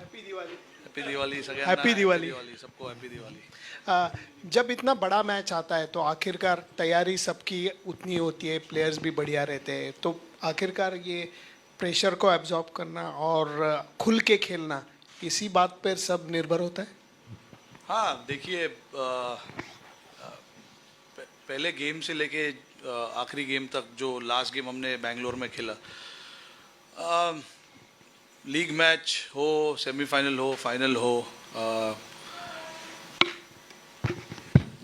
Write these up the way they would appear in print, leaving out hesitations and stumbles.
Happy Diwali सगळ्यांना. Happy Diwali. सबको happy Diwali. जब इतना बड़ा मैच आता है तो आखिरकार तैयारी सबकी उतनी होती है, प्लेयर्स भी बढ़िया रहते हैं, तो आखिरकार ये प्रेशर को एब्जॉर्ब करना और खुल के खेलना, इसी बात पर सब निर्भर होता है. हाँ देखिए, पहले गेम से लेके आखिरी गेम तक जो लास्ट गेम हमने बेंगलोर में खेला, लीग मैच हो, सेमीफाइनल हो, फाइनल हो,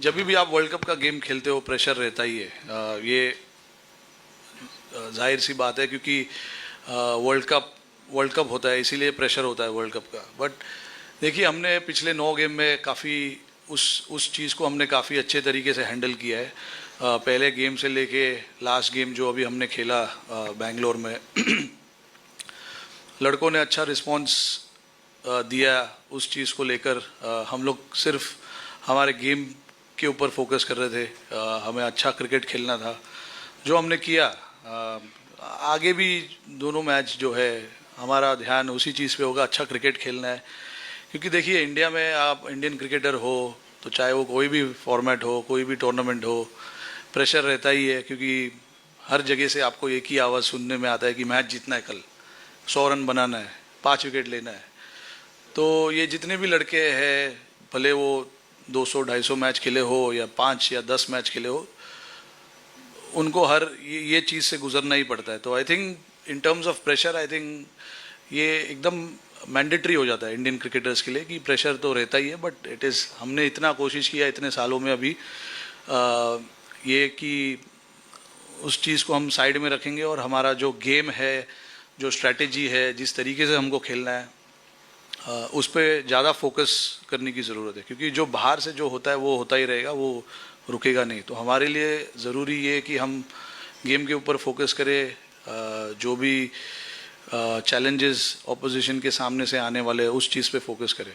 जब भी आप वर्ल्ड कप का गेम खेलते हो प्रेशर रहता ही है. ये जाहिर सी बात है क्योंकि वर्ल्ड कप होता है, इसीलिए प्रेशर होता है वर्ल्ड कप का. बट देखिए, हमने पिछले 9 गेम में काफ़ी उस चीज़ को हमने काफ़ी अच्छे तरीके से हैंडल किया है. पहले गेम से लेके लास्ट गेम जो अभी हमने खेला बेंगलोर में, लड़कों ने अच्छा रिस्पांस दिया उस चीज़ को लेकर. हम लोग सिर्फ हमारे गेम के ऊपर फोकस कर रहे थे. हमें अच्छा क्रिकेट खेलना था, जो हमने किया. आगे भी दोनों मैच जो है हमारा ध्यान उसी चीज़ पे होगा, अच्छा क्रिकेट खेलना है. क्योंकि देखिए, इंडिया में आप इंडियन क्रिकेटर हो तो चाहे वो कोई भी फॉर्मेट हो, कोई भी टूर्नामेंट हो, प्रेशर रहता ही है. क्योंकि हर जगह से आपको एक ही आवाज़ सुनने में आता है कि मैच जीतना है, कल 100 रन बनाना है, 5 विकेट लेना है. तो ये जितने भी लड़के हैं, भले वो 200-250 मैच खेले हो या 5 या 10 मैच खेले हो, उनको हर ये चीज़ से गुजरना ही पड़ता है. तो I think in terms of pressure, I think ये एकदम मैंडेटरी हो जाता है इंडियन क्रिकेटर्स के लिए कि प्रेशर तो रहता ही है. बट इट इज़, हमने इतना कोशिश किया इतने सालों में अभी ये कि उस चीज़ को हम साइड में रखेंगे और हमारा जो गेम है, जो स्ट्रैटेजी है, जिस तरीके से हमको खेलना है, उस पर ज़्यादा फोकस करने की ज़रूरत है. क्योंकि जो बाहर से जो होता है वो होता ही रहेगा, वो रुकेगा नहीं. तो हमारे लिए ज़रूरी ये है कि हम गेम के ऊपर फोकस करें. जो भी चैलेंजेस ऑपोजिशन के सामने से आने वाले हैं, उस चीज़ पे फोकस करें.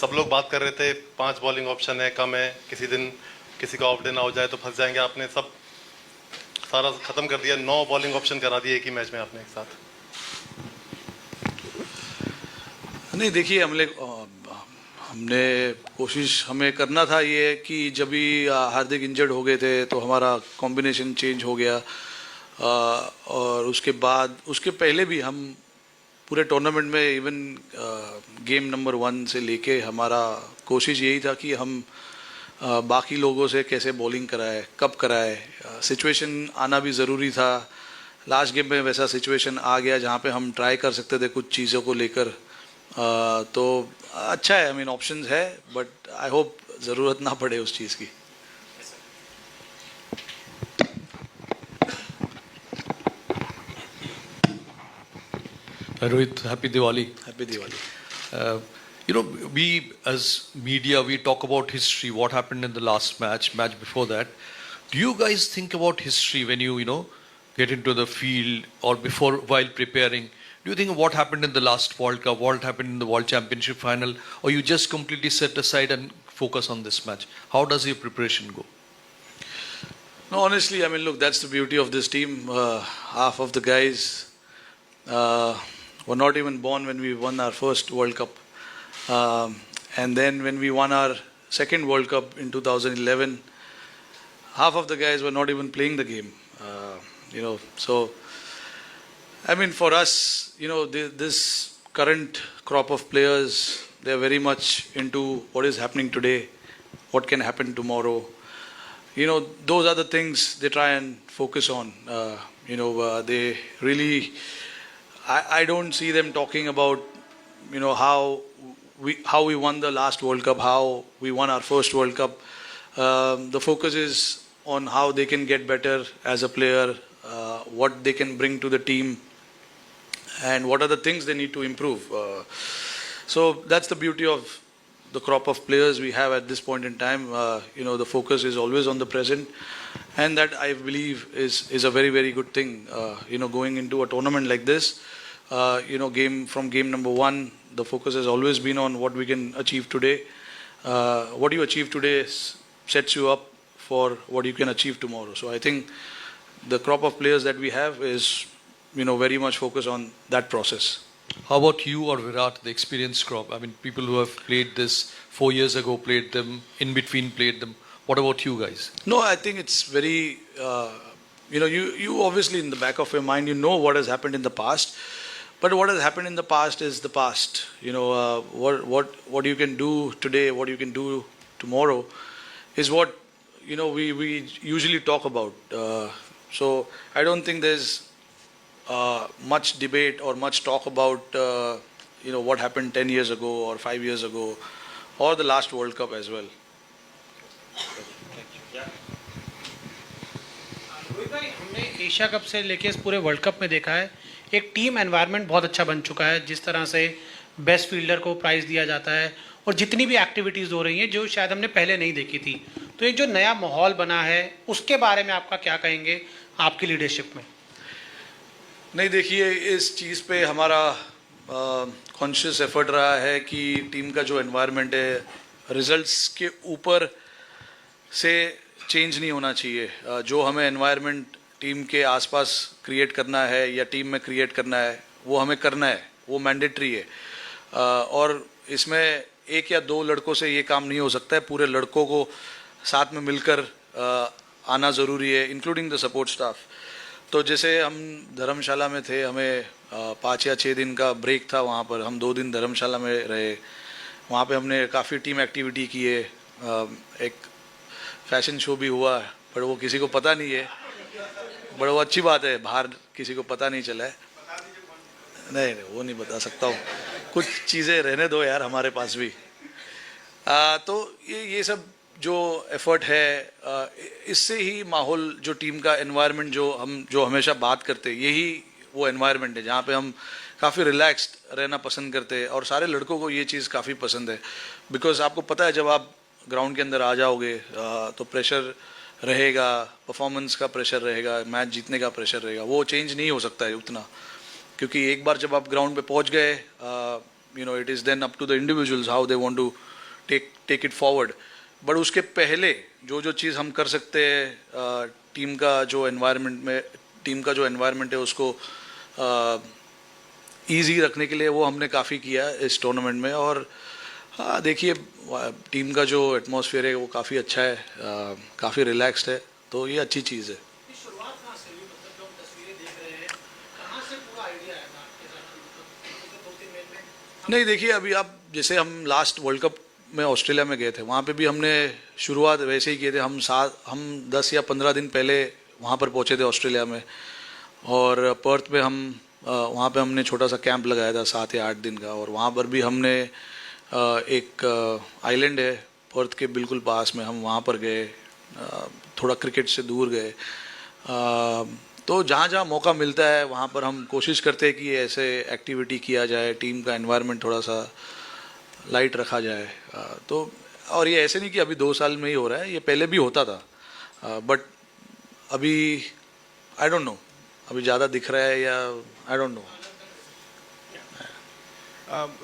सब लोग बात कर रहे थे 5 बॉलिंग ऑप्शन है, कम है, किसी दिन किसी का ऑफ डे ना हो जाए तो फंस जाएंगे. आपने सब सारा खत्म कर दिया, 9 बॉलिंग ऑप्शन करा दिए एक ही मैच में आपने एक साथ. नहीं देखिए, हमने कोशिश हमें करना था ये कि जब भी हार्दिक इंजर्ड हो गए थे तो हमारा कॉम्बिनेशन चेंज हो गया. और उसके बाद, उसके पहले भी हम पूरे टूर्नामेंट में इवन गेम नंबर 1 से लेके हमारा कोशिश यही था कि हम बाकी लोगों से कैसे बॉलिंग कराए, कब कराए. सिचुएशन आना भी ज़रूरी था. लास्ट गेम में वैसा सिचुएशन आ गया जहाँ पे हम ट्राई कर सकते थे कुछ चीज़ों को लेकर. तो अच्छा है, आई मीन ऑप्शंस है, बट आई होप ज़रूरत ना पड़े उस चीज़ की. Rohit, happy Diwali. Happy Diwali. You know, we as media, we talk about history, what happened in the last match before that. Do you guys think about history when you get into the field or before, while preparing? Do you think of what happened in the last World Cup, what happened in the World Championship final, or you just completely set aside and focus on this match? How does your preparation go? No, honestly, I mean, look, that's the beauty of this team. Half of the guys were not even born when we won our first World Cup. And then when we won our second World Cup in 2011, half of the guys were not even playing the game. So, I mean, for us, this current crop of players, they're very much into what is happening today, what can happen tomorrow. Those are the things they try and focus on. They really, I don't see them talking about, how we won the last World Cup, how we won our first World Cup. The focus is on how they can get better as a player, what they can bring to the team, and what are the things they need to improve. So that's the beauty of the crop of players we have at this point in time. The focus is always on the present, and that I believe is a very, very good thing. Going into a tournament like this, game number 1, the focus has always been on what we can achieve today. What you achieve today sets you up for what you can achieve tomorrow. So I think the crop of players that we have is, very much focused on that process. How about you or Virat, the experienced crop? I mean, people who have played this 4 years ago, played them, in between played them. What about you guys? No, I think it's very, you obviously in the back of your mind, you know what has happened in the past. But what has happened in the past is the past. What you can do today, what you can do tomorrow, is what we usually talk about. So I don't think there's much debate or much talk about what happened 10 years ago or 5 years ago, or the last World Cup as well. Rohit भाई, हमने Asia cup से लेके इस पूरे world cup में देखा है एक टीम एनवायरनमेंट बहुत अच्छा बन चुका है, जिस तरह से बेस्ट फील्डर को प्राइज़ दिया जाता है और जितनी भी एक्टिविटीज़ हो रही हैं जो शायद हमने पहले नहीं देखी थी। तो एक जो नया माहौल बना है उसके बारे में आपका क्या कहेंगे आपकी लीडरशिप में? नहीं, देखिए, इस चीज़ पे हमारा कॉन्शियस एफर्ट रहा है कि टीम का जो एनवायरनमेंट है रिजल्ट्स के ऊपर से चेंज नहीं होना चाहिए। जो हमें एनवायरनमेंट टीम के आसपास क्रिएट करना है या टीम में क्रिएट करना है वो हमें करना है, वो मैंडेटरी है। और इसमें एक या दो लड़कों से ये काम नहीं हो सकता है, पूरे लड़कों को साथ में मिलकर आना ज़रूरी है, इंक्लूडिंग द सपोर्ट स्टाफ। तो जैसे हम धर्मशाला में थे, हमें 5 या 6 दिन का ब्रेक था, वहाँ पर हम 2 दिन धर्मशाला में रहे। वहाँ पे हमने काफ़ी टीम एक्टिविटी की है, एक फैशन शो भी हुआ, पर वो किसी को पता नहीं है, बड़ा वो अच्छी बात है, बाहर किसी को पता नहीं चला है। नहीं, वो नहीं बता सकता हूँ, कुछ चीज़ें रहने दो यार हमारे पास भी। तो ये सब जो एफर्ट है, इससे ही माहौल, जो टीम का एनवायरनमेंट जो हमेशा बात करते, यही वो एनवायरनमेंट है जहाँ पे हम काफ़ी रिलैक्स्ड रहना पसंद करते हैं। और सारे लड़कों को ये चीज़ काफ़ी पसंद है, बिकॉज आपको पता है जब आप ग्राउंड के अंदर आ जाओगे तो प्रेशर रहेगा, परफॉर्मेंस का प्रेशर रहेगा, मैच जीतने का प्रेशर रहेगा, वो चेंज नहीं हो सकता है उतना, क्योंकि एक बार जब आप ग्राउंड पे पहुंच गए, it is then up to the individuals how they want to take it forward. But उसके पहले जो चीज़ हम कर सकते हैं टीम का जो एनवायरनमेंट है उसको ईजी रखने के लिए, वो हमने काफ़ी किया इस टूर्नामेंट में। और देखिए, टीम का जो एटमॉस्फेयर है वो काफ़ी अच्छा है, काफ़ी रिलैक्स्ड है, तो ये अच्छी चीज़ है। नहीं, देखिए, अभी आप जैसे हम लास्ट वर्ल्ड कप में ऑस्ट्रेलिया में गए थे, वहाँ पे भी हमने शुरुआत वैसे ही किए थे। हम 10 या 15 दिन पहले वहाँ पर पहुँचे थे ऑस्ट्रेलिया में, और पर्थ में वहाँ पे हमने छोटा सा कैंप लगाया था 7 या 8 दिन का। और वहाँ पर भी हमने एक आइलैंड है पर्थ के बिल्कुल पास में, हम वहाँ पर गए, थोड़ा क्रिकेट से दूर गए। तो जहाँ जहाँ मौका मिलता है वहाँ पर हम कोशिश करते हैं कि ऐसे एक्टिविटी किया जाए, टीम का एनवायरनमेंट थोड़ा सा लाइट रखा जाए। तो और ये ऐसे नहीं कि अभी 2 साल में ही हो रहा है, ये पहले भी होता था, बट अभी आई डोंट नो, अभी ज़्यादा दिख रहा है या I don't know.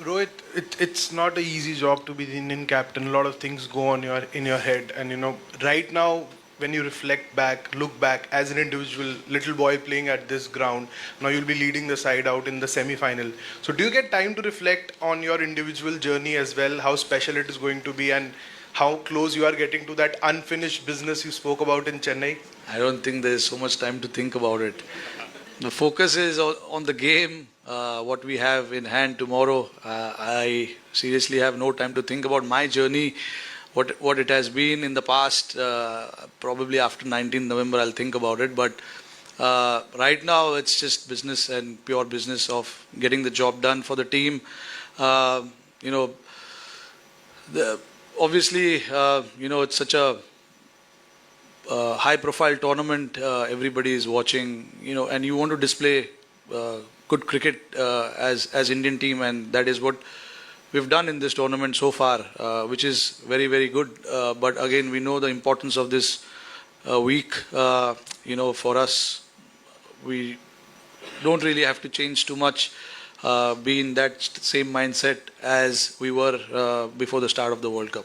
Rohit, it's not an easy job to be the Indian captain. A lot of things go on in your head, and right now when you reflect back, look back as an individual, little boy playing at this ground, now you'll be leading the side out in the semi-final. So do you get time to reflect on your individual journey as well, how special it is going to be, and how close you are getting to that unfinished business you spoke about in Chennai? I don't think there is so much time to think about it. The focus is on the game, what we have in hand tomorrow. I seriously have no time to think about my journey, what it has been in the past. Probably after 19th November I'll think about it. But right now it's just business and pure business of getting the job done for the team. Obviously, it's such a high-profile tournament. Everybody is watching, and you want to display good cricket as Indian team, and that is what we've done in this tournament so far, which is very, very good. But again, we know the importance of this week. For us, we don't really have to change too much. Be in that same mindset as we were before the start of the World Cup.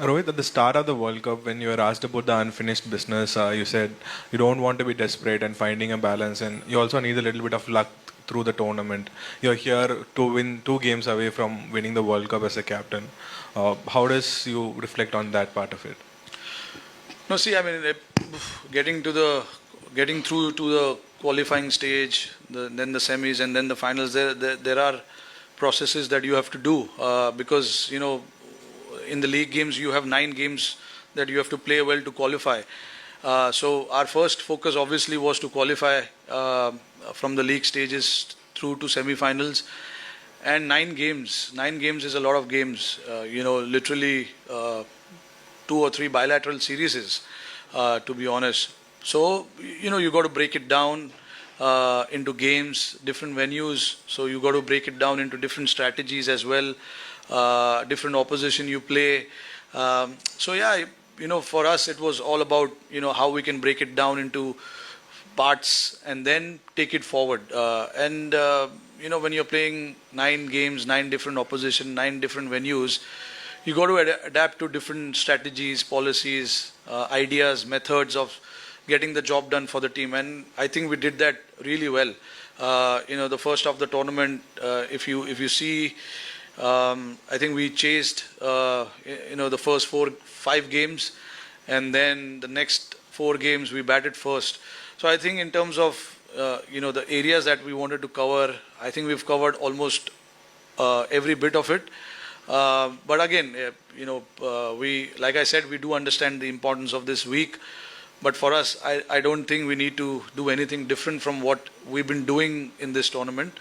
Rohit, at the start of the World Cup, when you were asked about the unfinished business, you said you don't want to be desperate and finding a balance, and you also need a little bit of luck through the tournament. You're here to win 2 games away from winning the World Cup as a captain. How does you reflect on that part of it? No, see, I mean, getting to the getting through to the qualifying stage, then the semis, and then the finals. There are processes that you have to do because in the league games you have 9 games that you have to play well to qualify. So our first focus obviously was to qualify from the league stages through to semi-finals. And 9 games, 9 games is a lot of games. Literally 2 or 3 bilateral series, to be honest. So you got to break it down into games, different venues. So you got to break it down into different strategies as well, different opposition you play. So yeah, for us it was all about how we can break it down into parts and then take it forward. And when you're playing 9 games, 9 different opposition, 9 different venues, you got to adapt to different strategies, policies, ideas, methods of getting the job done for the team. And I think we did that really well. The first of the tournament, if you see, I think we chased the first 4-5 games, and then the next 4 games we batted first. So I think in terms of the areas that we wanted to cover, I think we've covered almost every bit of it. But again, we, like I said, we do understand the importance of this week. But for us, I don't think we need to do anything different from what we've been doing in this tournament.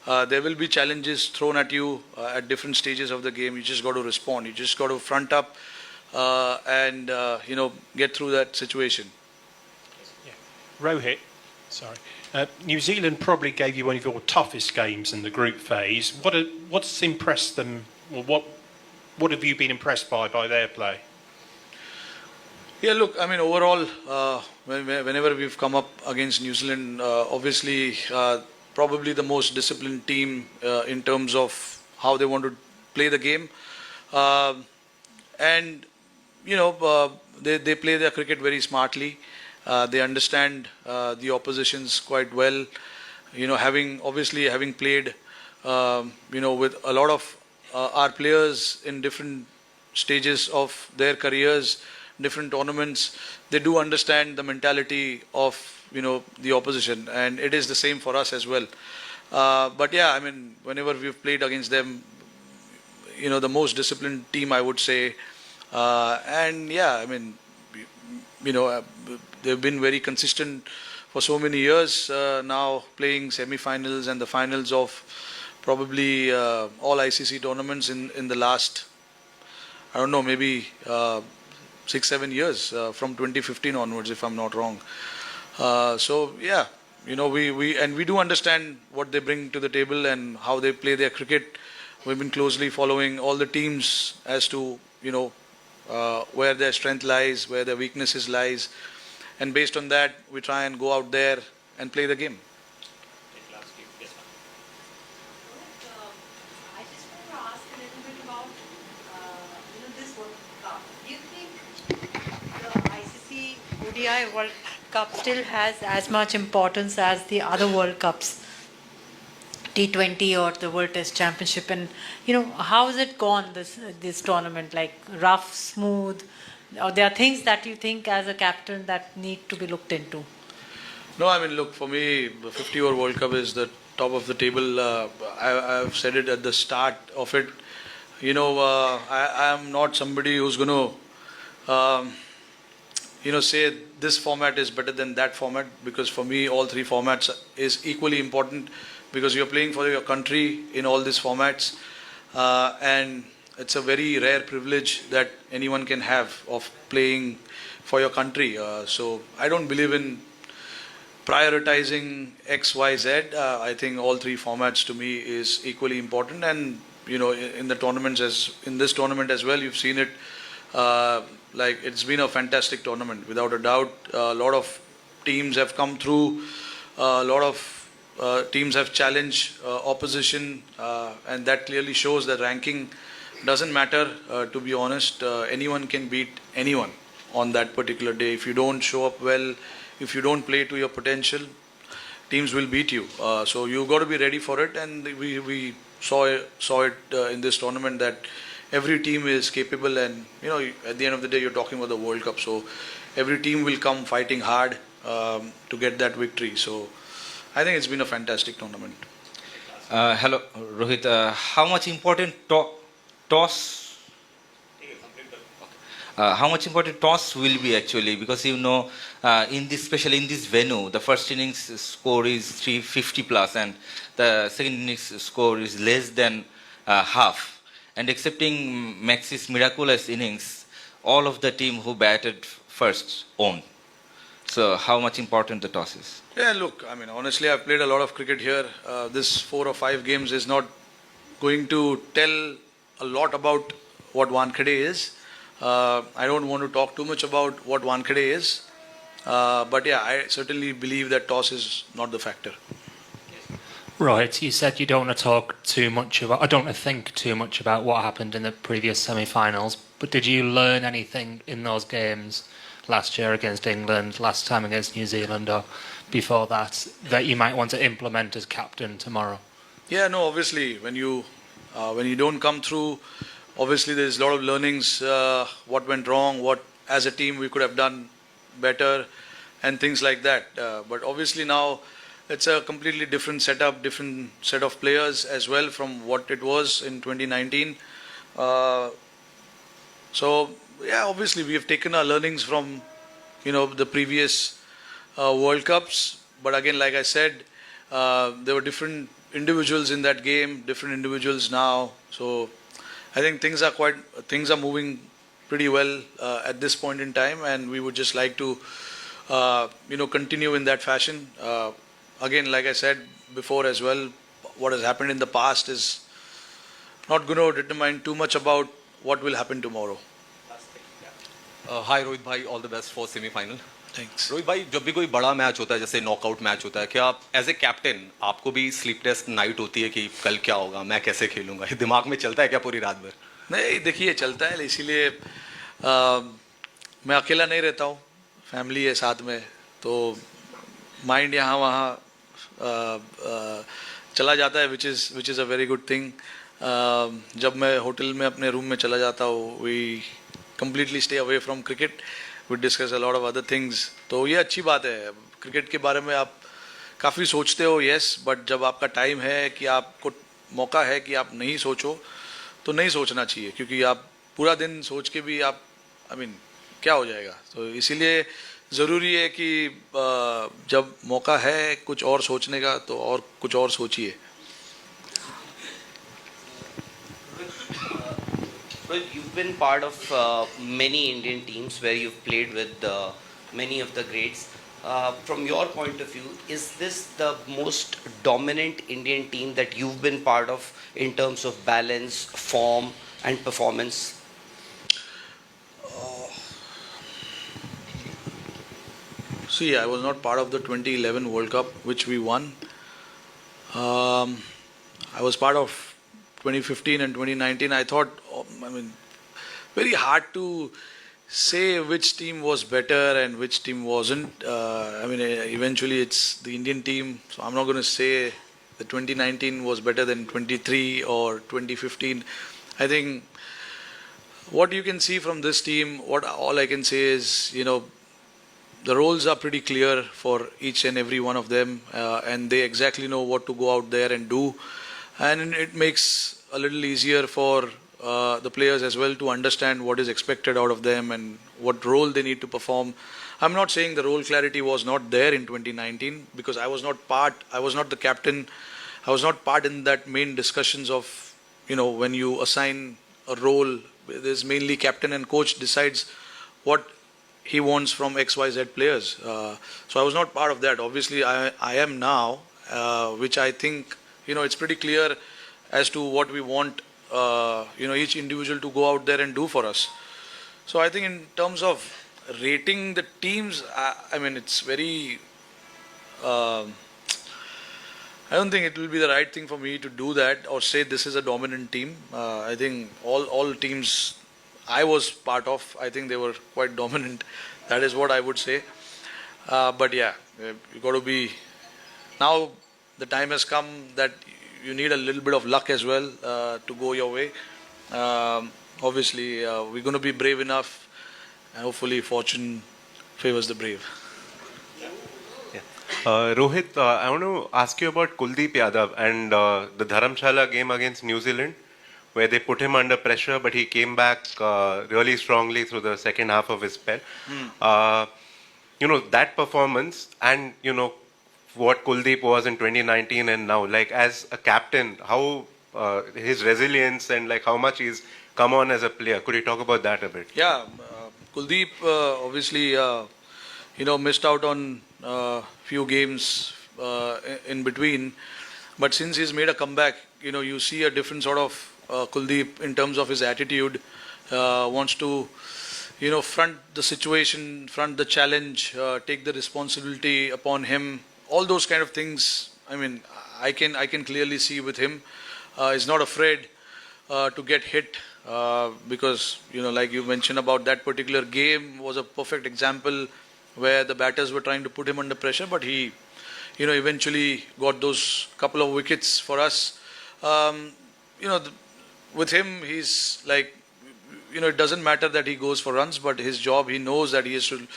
There will be challenges thrown at you at different stages of the game. You just got to respond. You just got to front up and get through that situation. Rohit, sorry. New Zealand probably gave you one of your toughest games in the group phase. What's impressed them? Or what have you been impressed by their play? Yeah, look, I mean, overall, whenever we've come up against New Zealand, obviously, probably the most disciplined team in terms of how they want to play the game. And, they play their cricket very smartly. They understand the oppositions quite well. Having played, with a lot of our players in different stages of their careers, different tournaments, they do understand the mentality of the opposition, and it is the same for us as well. But yeah, I mean, whenever we've played against them, the most disciplined team, I would say. And yeah, I mean, they've been very consistent for so many years now, playing semi-finals and the finals of probably all ICC tournaments in the last, I don't know, maybe 6-7 years from 2015 onwards, if I'm not wrong. So yeah, we do understand what they bring to the table and how they play their cricket. We've been closely following all the teams as to where their strength lies, where their weaknesses lies, and based on that, we try and go out there and play the game. I just want to ask a little bit about this World Cup. Do you think the ICC ODI World Cup still has as much importance as the other World Cups, T20 or the World Test Championship? And how has it gone this tournament? Like rough, smooth? Or there are things that you think as a captain that need to be looked into? No, I mean, look, for me, the 50-over World Cup is the top of the table. I've said it at the start of it. I am not somebody who's going to, say this format is better than that format, because for me, all 3 formats is equally important, because you're playing for your country in all these formats. And it's a very rare privilege that anyone can have of playing for your country. So I don't believe in prioritizing X, Y, Z. I think all 3 formats to me is equally important. And in the tournaments, as in this tournament as well, you've seen it. Like, it's been a fantastic tournament without a doubt. A lot of teams have come through. A lot of teams have challenged opposition, and that clearly shows that ranking doesn't matter, to be honest. Anyone can beat anyone on that particular day. If you don't show up well, if you don't play to your potential, teams will beat you. So you got to be ready for it, and we saw it in this tournament that every team is capable, and at the end of the day, you're talking about the World Cup. So every team will come fighting hard to get that victory. So I think it's been a fantastic tournament. Hello, Rohit. How much important toss? How much important toss will be actually, because in this, especially in this venue, the first innings score is 350 plus, and the second innings score is less than half. And excepting Max's miraculous innings, all of the team who batted first won. So how much important the toss is? Yeah, look, I mean, honestly, I've played a lot of cricket here. This 4 or 5 games is not going to tell a lot about what Wankhede is. I don't want to talk too much about what Wankhede is. But yeah, I certainly believe that toss is not the factor. Right, you said you don't want to talk too much about, I don't want to think too much about what happened in the previous semi-finals, but did you learn anything in those games last year against England, last time against New Zealand, or before that you might want to implement as captain tomorrow? Yeah, no, obviously, when you don't come through, obviously there's a lot of learnings, what went wrong, what as a team we could have done better, and things like that. But obviously now it's a completely different setup, different set of players as well from what it was in 2019. So yeah, obviously we have taken our learnings from the previous World Cups. But again, like I said, there were different individuals in that game, different individuals now. So I think things are moving pretty well at this point in time, and we would just like to continue in that fashion. Again, like I said before as well, what has happened in the past is not going to determine too much about what will happen tomorrow. हाय रोहित भाई, all the best for semifinal. Thanks. Rohit भाई, जब भी कोई बड़ा match होता है, जैसे knockout match होता है, क्या आप एज ए कैप्टन आपको भी स्लीपलेस नाइट होती है कि कल क्या होगा, मैं कैसे खेलूंगा, ये दिमाग में चलता है क्या पूरी रात भर? नहीं, देखिए चलता है, इसीलिए मैं अकेला नहीं रहता हूँ, फैमिली है साथ में, तो माइंड यहाँ वहाँ चला जाता है, which is a very good thing. जब मैं होटल में अपने रूम में चला जाता हूँ, we completely stay away from cricket. We discuss a lot of other things. तो ये अच्छी बात है. क्रिकेट के बारे में आप काफ़ी सोचते हो, yes, बट जब आपका टाइम है कि आपको मौका है कि आप नहीं सोचो, तो नहीं सोचना चाहिए, क्योंकि आप पूरा दिन सोच के भी आप क्या हो जाएगा. तो इसीलिए ज़रूरी है कि जब मौका है कुछ और सोचने का, तो और कुछ और सोचिए. Well, you've been part of many Indian teams where you've played with many of the greats. From your point of view, is this the most dominant Indian team that you've been part of in terms of balance, form, and performance? See, I was not part of the 2011 World Cup, which we won. I was part of 2015 and 2019. I thought, very hard to say which team was better and which team wasn't. Eventually it's the Indian team, so I'm not going to say that 2019 was better than 23 or 2015. I think what you can see from this team, all I can say is, the roles are pretty clear for each and every one of them, and they exactly know what to go out there and do. And it makes a little easier for the players as well to understand what is expected out of them and what role they need to perform. I'm not saying the role clarity was not there in 2019, because I was not the captain, I was not part in that main discussions of, when you assign a role, there's mainly captain and coach decides what he wants from XYZ players. So I was not part of that. Obviously I am now, which I think, it's pretty clear as to what we want, each individual to go out there and do for us. So I think in terms of rating the teams, it's very, I don't think it will be the right thing for me to do that or say this is a dominant team. I think all teams I was part of, I think they were quite dominant. That is what I would say. But yeah, you got to be. Now the time has come that you need a little bit of luck as well to go your way. Obviously, we're going to be brave enough, and hopefully, fortune favors the brave. Rohit, I want to ask you about Kuldeep Yadav and the Dharamshala game against New Zealand, where they put him under pressure, but he came back really strongly through the second half of his spell. That performance and, what Kuldeep was in 2019 and now, like as a captain, how his resilience and like how much he's come on as a player. Could you talk about that a bit? Yeah, Kuldeep obviously, missed out on few games in between, but since he's made a comeback, you see a different sort of Kuldeep in terms of his attitude. Wants to, front the situation, front the challenge, take the responsibility upon him. All those kind of things. I mean, I can clearly see with him. He's not afraid to get hit because like you mentioned about that particular game was a perfect example where the batters were trying to put him under pressure, but he eventually got those couple of wickets for us. With him, he's like it doesn't matter that he goes for runs, but his job, he knows that he has to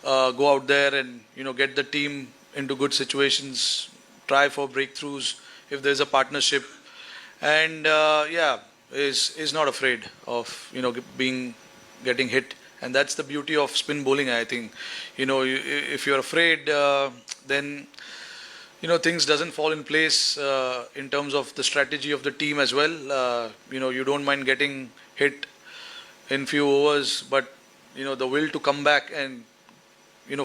go out there and get the team into good situations, try for breakthroughs if there's a partnership, and is not afraid of getting hit, and that's the beauty of spin bowling. I think if you're afraid, then things doesn't fall in place in terms of the strategy of the team as well. You don't mind getting hit in few overs, but the will to come back and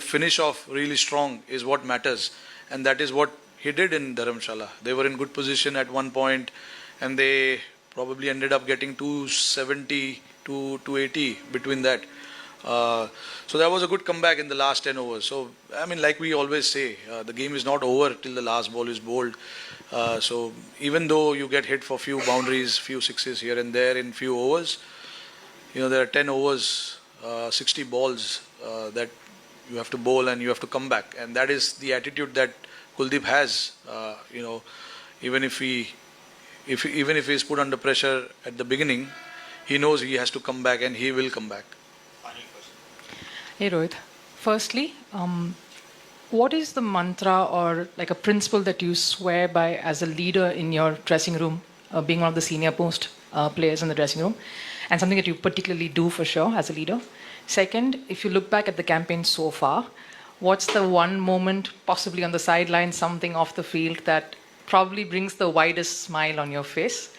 finish off really strong is what matters, and that is what he did in Dharamshala. They were in good position at one point, and they probably ended up getting 270 to 280 between that. So that was a good comeback in the last 10 overs. So, I mean, like we always say, the game is not over till the last ball is bowled. So even though you get hit for few boundaries, few sixes here and there in few overs, there are 10 overs, 60 balls that you have to bowl and you have to come back. And that is the attitude that Kuldeep has. Even if he is put under pressure at the beginning, he knows he has to come back and he will come back. Hey Rohit, firstly, what is the mantra or like a principle that you swear by as a leader in your dressing room, being one of the senior post players in the dressing room, and something that you particularly do for sure as a leader? Second, if you look back at the campaign so far, what's the one moment, possibly on the sideline, something off the field, that probably brings the widest smile on your face?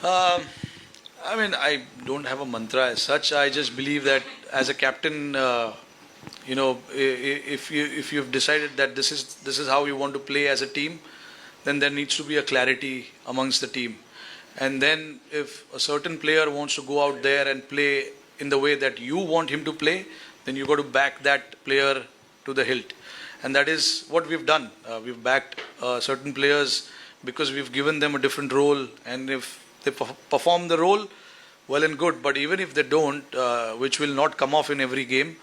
I mean, I don't have a mantra as such. I just believe that as a captain, if you've decided that this is how you want to play as a team, then there needs to be a clarity amongst the team. And then if a certain player wants to go out there and play in the way that you want him to play, then you got to back that player to the hilt. And that is what we've done. We've backed certain players because we've given them a different role, and if they perform the role, well and good. But even if they don't, which will not come off in every game,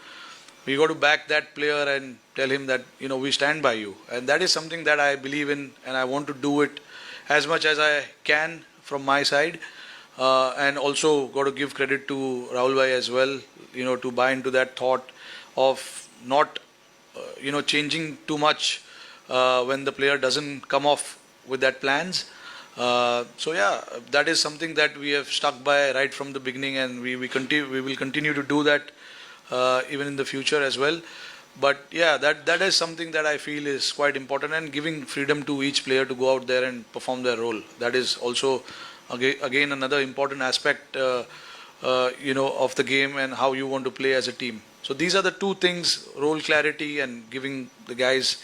we got to back that player and tell him that we stand by you. And that is something that I believe in, and I want to do it as much as I can from my side. And also got to give credit to Rahul Bhai as well, to buy into that thought of not changing too much when the player doesn't come off with that plans. So yeah, that is something that we have stuck by right from the beginning, and we will continue to do that even in the future as well. But yeah, that is something that I feel is quite important, and giving freedom to each player to go out there and perform their role. That is also again another important aspect of the game and how you want to play as a team. So these are the two things: role clarity and giving the guys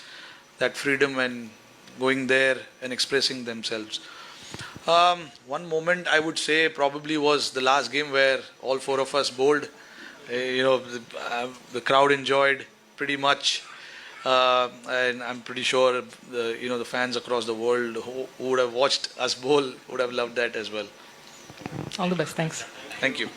that freedom and going there and expressing themselves. One moment I would say probably was the last game where all four of us bowled. The crowd enjoyed pretty much, and I'm pretty sure the fans across the world who would have watched us bowl would have loved that as well. All the best. Thanks. Thank you.